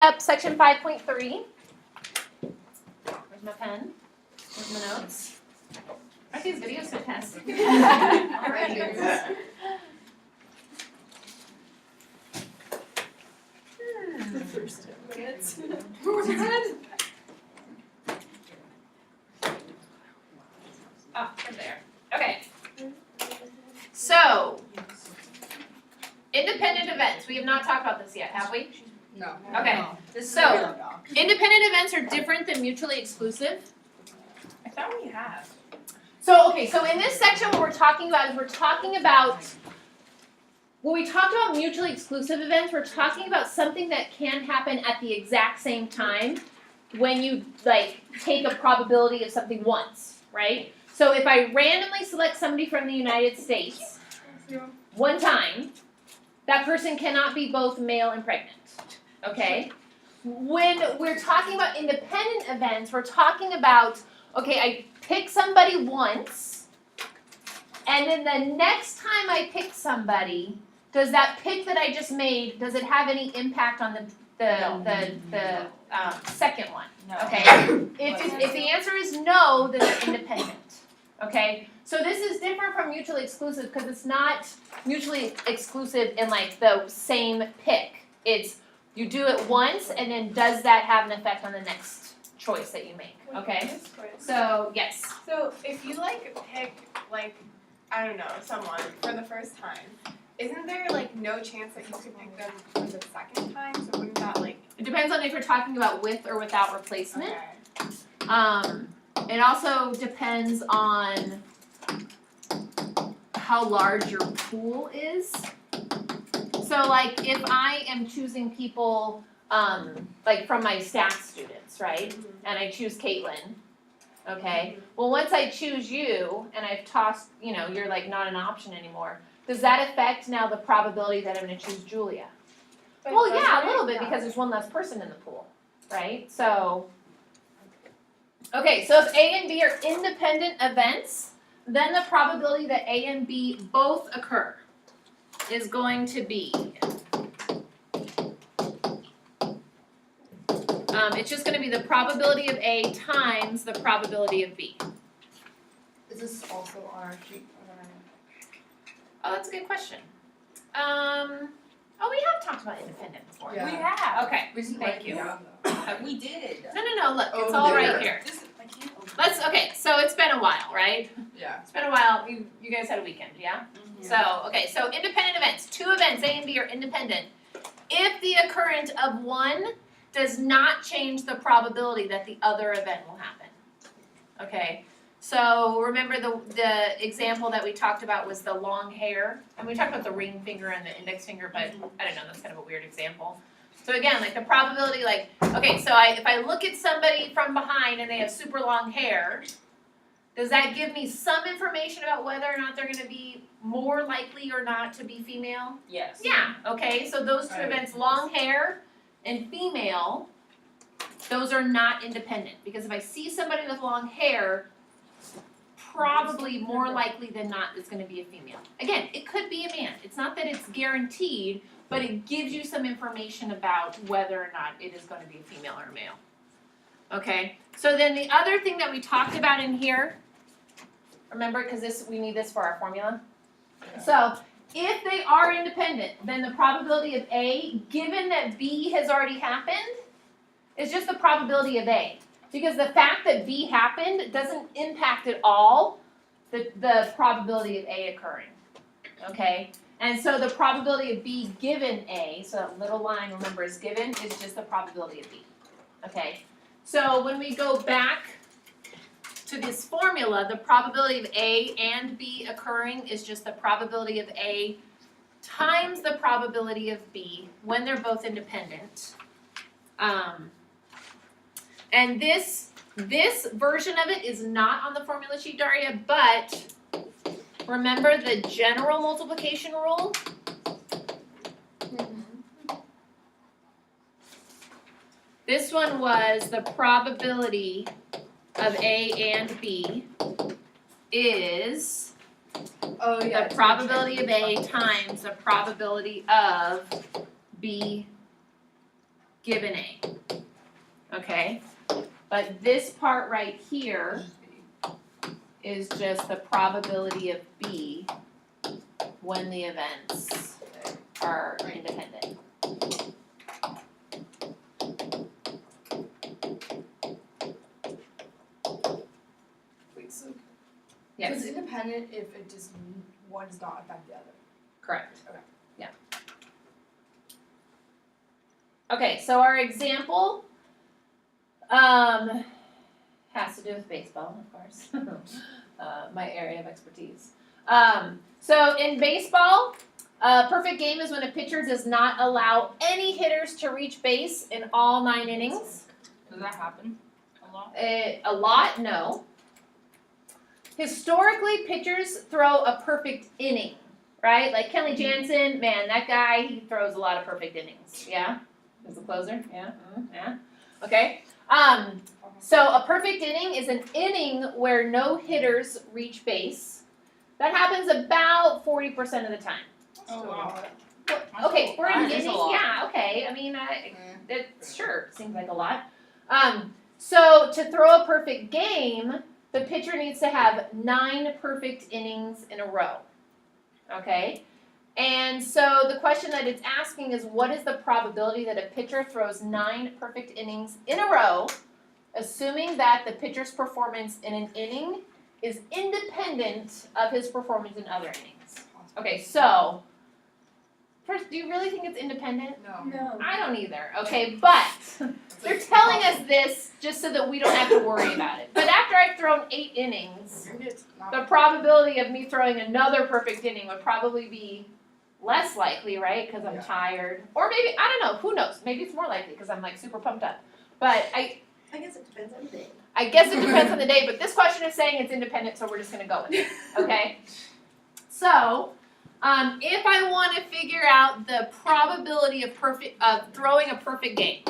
Up section 5.3. Where's my pen? Where's my notes? Aren't these videos fantastic? Alright. The first 10 minutes. Oh, right there. Okay. So, independent events. We have not talked about this yet, have we? No. Okay. So, independent events are different than mutually exclusive. I thought we had. So, okay, so in this section what we're talking about is when we talk about mutually exclusive events, we're talking about something that can happen at the exact same time when you, like, take a probability of something once, right? So if I randomly select somebody from the United States one time, that person cannot be both male and pregnant, okay? When we're talking about independent events, we're talking about, okay, I pick somebody once, and then the next time I pick somebody, does that pick that I just made, does it have any impact on the second one? No. Okay, if the answer is no, then they're independent. Okay, so this is different from mutually exclusive because it's not mutually exclusive in like the same pick. It's you do it once and then does that have an effect on the next choice that you make? Okay, so yes. So if you like pick like, I don't know, someone for the first time, isn't there like no chance that you could pick them for the second time? So wouldn't that like? It depends on if you're talking about with or without replacement. Okay. It also depends on how large your pool is. So like if I am choosing people like from my staff students, right? And I choose Caitlin, okay? Well, once I choose you and I've tossed, you're like not an option anymore, does that affect now the probability that I'm gonna choose Julia? Well, yeah, a little bit because there's one less person in the pool, right? So, okay, so if A and B are independent events, then the probability that A and B both occur is going to be, it's just going to be the probability of A times the probability of B. Is this also on our sheet? Oh, that's a good question. Oh, we have talked about independent before. Yeah. We have. Okay, We just thank you. We did. No, look, it's Oh, all there. right here. This is, I can't open Okay, so it's been a while, right? Yeah. It's been a while. You guys had a weekend, yeah? So, okay, so independent events. Two events, A and B, are independent. If the occurrence of one does not change the probability that the other event will happen. Okay, so remember the example that we talked about was the long hair? And we talked about the ring finger and the index finger, but I don't know, that's kind of a weird example. So again, like the probability, like, okay, so if I look at somebody from behind and they have super long hair, does that give me some information about whether or not they're gonna be more likely or not to be female? Yes. Yeah, okay, so those two Right. events, long hair and female, those are not independent. Because if I see somebody with long hair, probably more likely than not it's gonna be a female. Again, it could be a man. It's not that it's guaranteed, but it gives you some information about whether or not it is going to be a female or a male. Okay, so then the other thing that we talked about in here, remember, because we need this for our formula. Yeah. So if they are independent, then the probability of A, given that B has already happened, is just the probability of A. Because the fact that B happened doesn't impact at all the probability of A occurring. Okay? And so the probability of B given A, so that little line, remember, is given, is just the probability of B. Okay? So when we go back to this formula, the probability of A and B occurring is just the probability of A times the probability of B when they're both independent. And this version of it is not on the formula sheet, Daria, but remember the general multiplication rule? This one was the probability of A and B is the probability of A times the probability of B given A. Okay? But this part right here is just the probability of B when the events are independent. Wait, so Yes, it's independent if it just one does not affect the other. correct. Okay. Yeah. Okay, so our example has to do with baseball, of course. My area of expertise. So in baseball, a perfect game is when a pitcher does not allow any hitters to reach base in all 9 innings. Does that happen a lot? A lot, no. Historically, pitchers throw a perfect inning, right? Like Kenley Jansen, man, that guy, he throws a lot of perfect innings. Yeah? He's the closer? Yeah? Yeah? Okay. So a perfect inning is an inning where no hitters reach base. That happens about 40% of the time. Oh wow. Okay, 40 That is a innings, lot. yeah, okay. I mean, it sure seems like a lot. So to throw a perfect game, the pitcher needs to have 9 perfect innings in a row. Okay? And so the question that it's asking is, what is the probability that a pitcher throws 9 perfect innings in a row, assuming that the pitcher's performance in an inning is independent of his performance in other innings? Okay, so first, do you really think it's independent? No. I don't either. Okay, but they're telling us this just so that we don't have to worry about it. But after I've thrown 8 innings, the probability of me throwing another perfect inning would probably be less likely, right? Because I'm tired. Or maybe, I don't know, who knows? Maybe it's more likely because I'm like super pumped up. But I guess it depends on the day. I guess it depends on the day, but this question is saying it's independent, so we're just gonna go with it. Okay? So, if I want to figure out the probability of throwing a perfect game.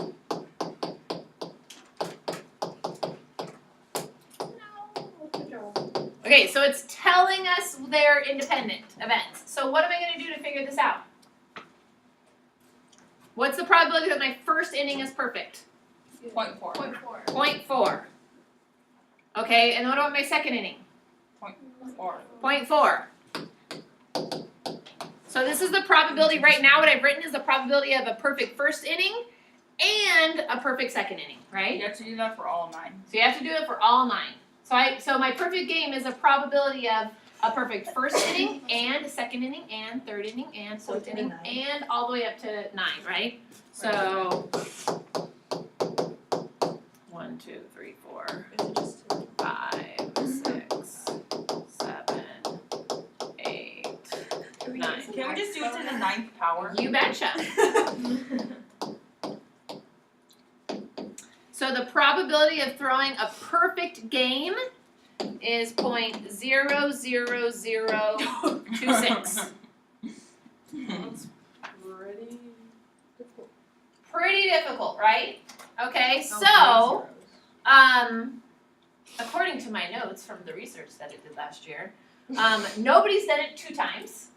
Okay, so it's telling us they're independent events. So what am I going to do to figure this out? What's the probability that my first inning is perfect? 0.4. 0.4. 0.4. Okay, and what about my second inning? 0.4. 0.4. So this is the probability right now. What I've written is the probability of a perfect first inning and a perfect second inning, right? You have to do that for all 9. So you have to do it for all 9. So my perfect game is a probability of a perfect first inning and a second inning and third inning and fourth inning and all the way up to 9, right? So 1, 2, 3, 4, 5, 6, 7, 8, 9. Can we just do it to the 9th power? You betcha. So the probability of throwing a perfect game is 0.00026. That's pretty difficult. Pretty difficult, right? Okay, so according to my notes from the research that I did last year, nobody's done it 2 times.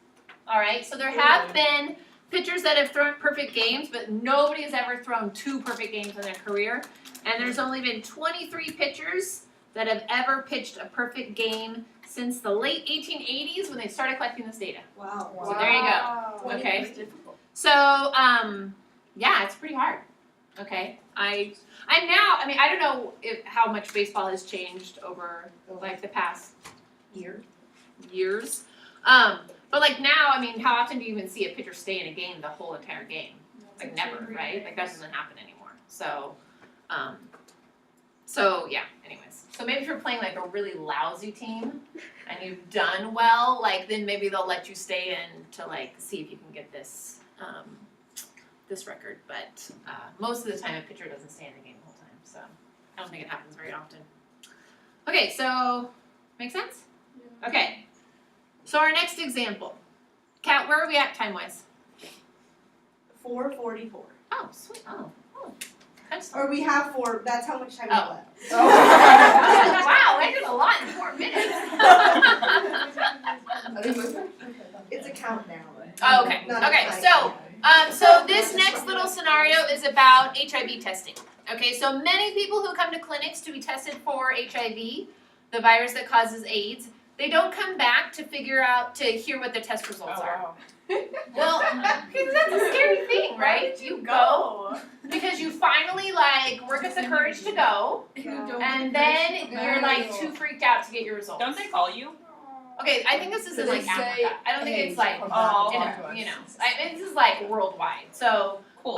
All right, so there have been pitchers that have thrown perfect games, but nobody has ever thrown 2 perfect games in their career. And there's only been 23 pitchers that have ever pitched a perfect game since the late 1880s when they started collecting this data. Wow. So there you go. Wow. Okay. It's difficult. So, yeah, it's pretty hard. Okay, I don't know how much baseball has changed over like the past years. But like now, I mean, how often do you even see a pitcher stay in a game the whole entire game? Like never, right? Like that doesn't happen anymore. So yeah. Anyways, so maybe if you're playing like a really lousy team and you've done well, like then maybe they'll let you stay in to like see if you can get this this record. But most of the time, a pitcher doesn't stay in the game the whole time, so I don't think it happens very often. Okay, so make sense? Yeah. Okay. So our next example. Kat, where are we at time-wise? 4:44. Oh, sweet. Oh. That's Or we have 4. That's how much time we Oh. left. wow, I did a lot in 4 minutes. It's a countdown. Oh, okay. Not a Okay, timer. so So this next little scenario is about HIV testing. Okay, so many people who come to clinics to be tested for HIV, the virus that causes AIDS, they don't come back to hear what their test results are. wow. Well, because that's a scary thing, Why right? did you go? Because you finally work up the courage to go, and then you're too freaked out to get your results. Don't they call you? Okay, I think this is in They say, Africa. I don't think "Hey, it's come oh, back, in talk a, to us." this is worldwide. So Cool.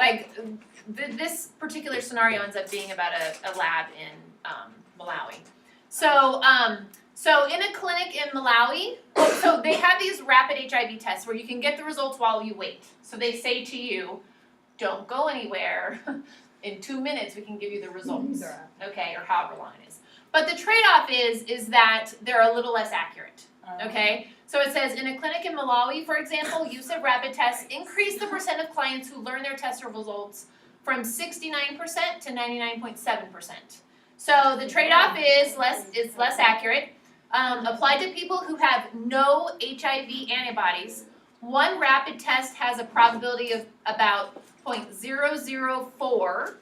this particular scenario ends up being about a lab in Malawi. So in a clinic in Malawi, so they have these rapid HIV tests where you can get the results while you wait. So they say to you, don't go anywhere. In 2 minutes we can give you the results. Okay, or however long it is. But the trade-off is that they're a little less accurate. Okay, so it says in a clinic in Malawi, for example, use of rapid tests increased the percent of clients who learn their test results from 69% to 99.7%. So the trade-off is less accurate. Applied to people who have no HIV antibodies, one rapid test has a probability of about 0.004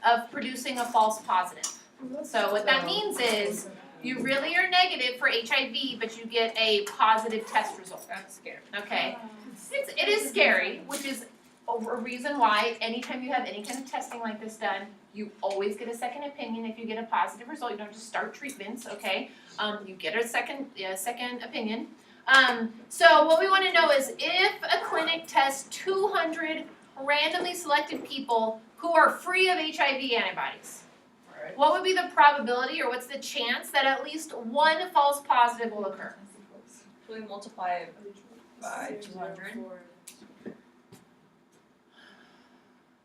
of producing a false positive. So what that means is you really are negative for HIV, but you get a positive test result. That's scary. Okay, it is scary, which is a reason why anytime you have any kind of testing like this done, you always get a second opinion. If you get a positive result, you don't just start treatments. Okay, you get a second opinion. So what we want to know is if a clinic tests 200 randomly selected people who are free of HIV antibodies, what would be the probability, or what's the chance that at least one false positive will occur? So we multiply it by 200.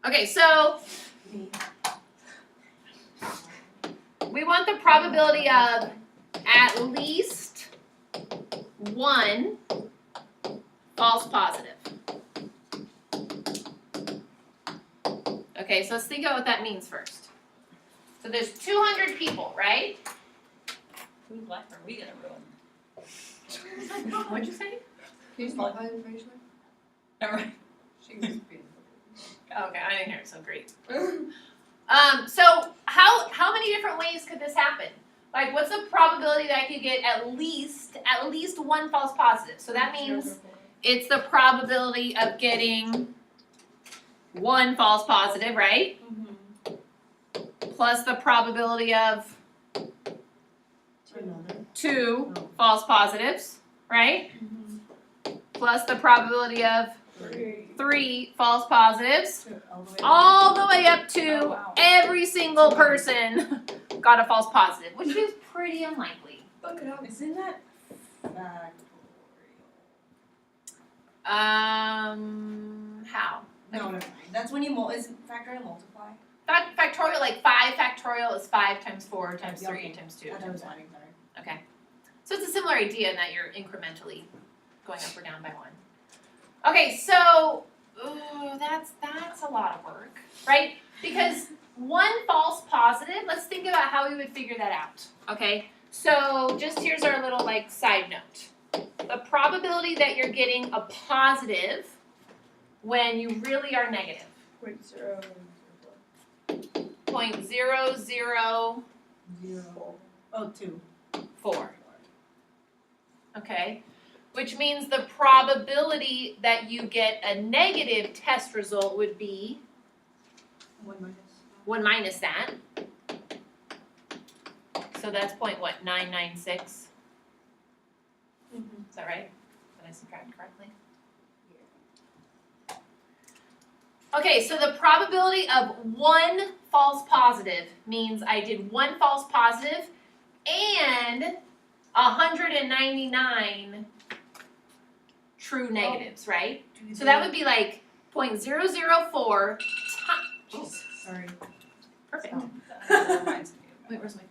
Okay, so we want the probability of at least one false positive. Okay, so let's think about what that means first. So there's 200 people, right? Whose life are we gonna ruin? What'd you say? Can you spell that information? Alright. She was being. Okay, I didn't hear it, so great. So how many different ways could this happen? What's the probability that I could get at least one false positive? So that means it's the probability of getting one false positive, right? Plus the probability of two false positives, right? Plus the probability of 3 false positives, all the way up to Oh, wow. every single person got a false positive, which is pretty unlikely. Look it up. Isn't that factorial? How? No, never mind. That's when you isn't factorial multiply? Factorial, 5 factorial is 5 times 4 times 3 Okay. times 2 I thought it times was 1. adding, sorry. Okay. So it's a similar idea in that you're incrementally going up or down by 1. Okay, so that's a lot of work, right? Because one false positive, let's think about how we would figure that out, okay? So just here's our little side note. The probability that you're getting a positive when you really are negative. 0.0004. 2. Okay, which means the probability that you get a negative test result would be 1 minus that. So that's 996. Is that right? Did I subtract correctly? Okay, so the probability of 1 false positive means I did 1 false positive and 199 true negatives, right? So that would be 0.004 times. Sorry. Perfect. That reminds me of Wait, where's my